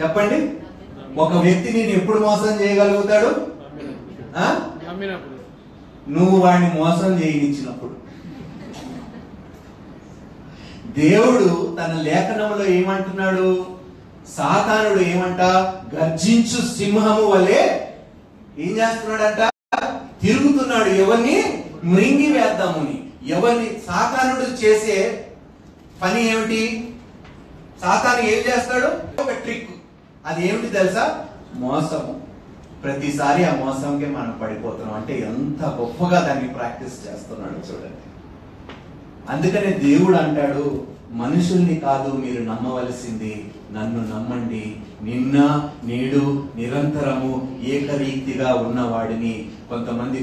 చెప్పండి. ఒక వ్యక్తి నేను ఎప్పుడు మోసం చేయగలుగుతాడు? నువ్వు వాడిని మోసం చేయనిచ్చినప్పుడు. దేవుడు తన లేఖనంలో ఏమంటున్నాడు? సాతానుడు ఏమంట? గర్జించు సింహము వలె ఏం చేస్తున్నాడంట? తిరుగుతున్నాడు. ఎవరిని మృంగి వేద్దామని. ఎవరిని? సాతానుడు చేసే పని ఏమిటి? సాతాను ఏం చేస్తాడు? ఒక ట్రిక్. అది ఏమిటి తెలుసా? మోసము. ప్రతిసారి ఆ మోసంకే మనం పడిపోతున్నాం. అంటే ఎంత గొప్పగా దాన్ని ప్రాక్టీస్ చేస్తున్నాడు చూడండి. అందుకనే దేవుడు అంటాడు, మనుషుల్ని కాదు మీరు నమ్మవలసింది, నన్ను నమ్మండి. నిన్న నేడు నిరంతరము ఏకరీతిగా ఉన్నవాడిని. కొంతమంది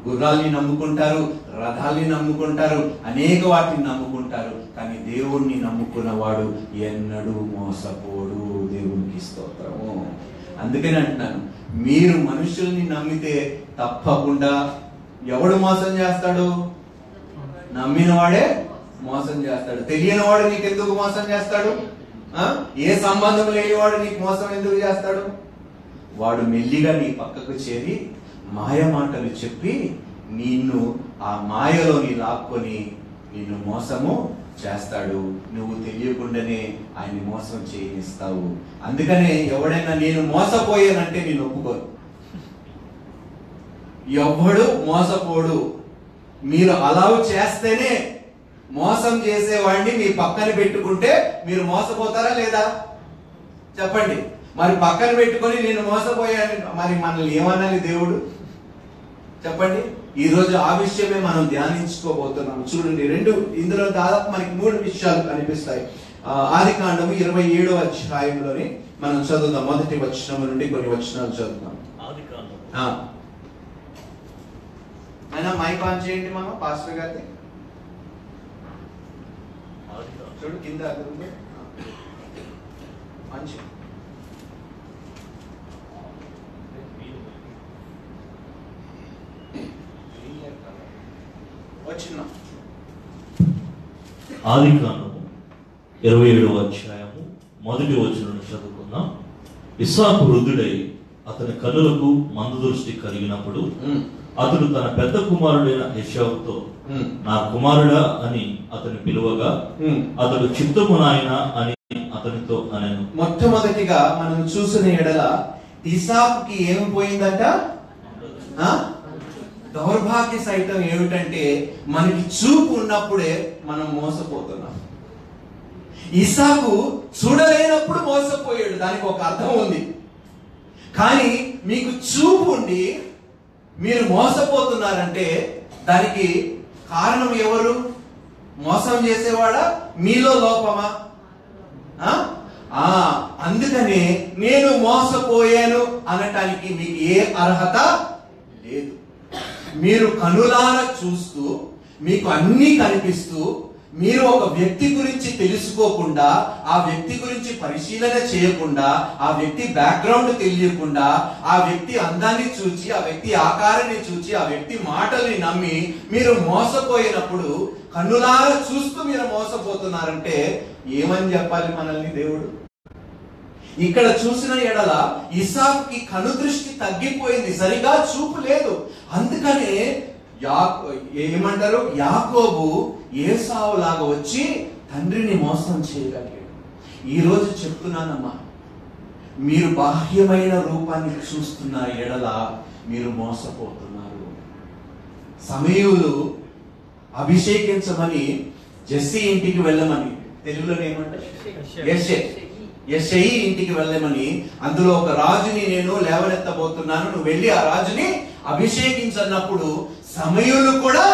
గుర్రాల్ని నమ్ముకుంటారు, రథాల్ని నమ్ముకుంటారు, అనేక వాటిని నమ్ముకుంటారు. కానీ దేవుణ్ణి నమ్ముకున్నవాడు ఎన్నడూ మోసపోడు. దేవునికి స్తోత్రము. అందుకని అంటున్నాను, మీరు మనుషుల్ని నమ్మితే తప్పకుండా ఎవడు మోసం చేస్తాడు? నమ్మిన వాడే మోసం చేస్తాడు. తెలియని వాడు నీకు ఎందుకు మోసం చేస్తాడు? ఏ సంబంధం లేనివాడు నీకు మోసం ఎందుకు చేస్తాడు? వాడు మెల్లిగా నీ పక్కకు చేరి మాయ మాటలు చెప్పి నిన్ను ఆ మాయలోని లాక్కొని నిన్ను మోసము చేస్తాడు. నువ్వు తెలియకుండానే ఆయన మోసం చేయనిస్తావు. అందుకనే ఎవడైనా నేను మోసపోయానంటే నేను ఒప్పుకోను. ఎవడు మోసపోడు. మీరు అలౌ చేస్తేనే. మోసం చేసేవాడిని మీ పక్కన పెట్టుకుంటే మీరు మోసపోతారా లేదా? చెప్పండి. మరి పక్కన పెట్టుకొని నేను మోసపోయాను, మరి మనల్ని ఏమనాలి దేవుడు? చెప్పండి. ఈ రోజు ఆ విషయమే మనం ధ్యానించుకోబోతున్నాం. చూడండి, ఇందులో దాదాపు మనకి 3 విషయాలు కనిపిస్తాయి. ఆదికాండము 27వ అధ్యాయంలోని మనం చదువుదాం. మొదటి వచనం నుండి కొన్ని వచనాలు చదువుతాం. అయినా మైక్ ఆన్ చేయండి మనం పాస్టర్ గారిని. చూడు కింద మంచి వచ్చిన ఆదికాండము 27వ అధ్యాయము మొదటి వచనం చదువుకుందాం. ఇస్సాకు వృద్ధుడై అతని కన్నులకు మంద దృష్టి కలిగినప్పుడు అతడు తన పెద్ద కుమారుడైన ఏశావుతో, నా కుమారుడా అని అతని పిలువగా అతడు చిత్తము నాయనా అని అతనితో అనెను. మొట్టమొదటిగా మనం చూసిన ఎడల ఇస్సాకుకి ఏమి పోయిందంట? దౌర్భాగ్య సైతం ఏమిటంటే మనకి చూపు ఉన్నప్పుడే మనం మోసపోతున్నాం. ఇస్సాకు చూడలేనప్పుడు మోసపోయాడు. దానికి ఒక అర్థం ఉంది. కానీ మీకు చూపు ఉండి మీరు మోసపోతున్నారంటే దానికి కారణం ఎవరు? మోసం చేసేవాడా? మీలో లోపమా? అందుకనే నేను మోసపోయాను అనటానికి మీకు ఏ అర్హత లేదు. మీరు కనులారా చూస్తూ, మీకు అన్నీ కనిపిస్తూ, మీరు ఒక వ్యక్తి గురించి తెలుసుకోకుండా, ఆ వ్యక్తి గురించి పరిశీలన చేయకుండా, ఆ వ్యక్తి బ్యాక్గ్రౌండ్ తెలియకుండా, ఆ వ్యక్తి అందాన్ని చూచి, ఆ వ్యక్తి ఆకారాన్ని చూచి, ఆ వ్యక్తి మాటల్ని నమ్మి మీరు మోసపోయినప్పుడు, కన్నులారా చూస్తూ మీరు మోసపోతున్నారంటే ఏమని చెప్పాలి మనల్ని దేవుడు? ఇక్కడ చూసిన ఎడల ఇస్సాకుకి కనుదృష్టి తగ్గిపోయింది, సరిగా చూపు లేదు. అందుకనే ఏమంటారు, యాకోబు ఏసావు లాగా వచ్చి తండ్రిని మోసం చేయగలిగాడు. ఈ రోజు చెప్తున్నానమ్మా, మీరు బాహ్యమైన రూపాన్ని చూస్తున్న ఎడల మీరు మోసపోతున్నారు. సమూయేలు అభిషేకించమని జెస్సీ ఇంటికి వెళ్ళమని, తెలుగులో ఏమంటారు, యెషయి ఇంటికి వెళ్ళమని, అందులో ఒక రాజుని నేను లేవనెత్తబోతున్నాను, నువ్వు వెళ్ళి ఆ రాజుని అభిషేకించన్నప్పుడు సమూయేలు కూడా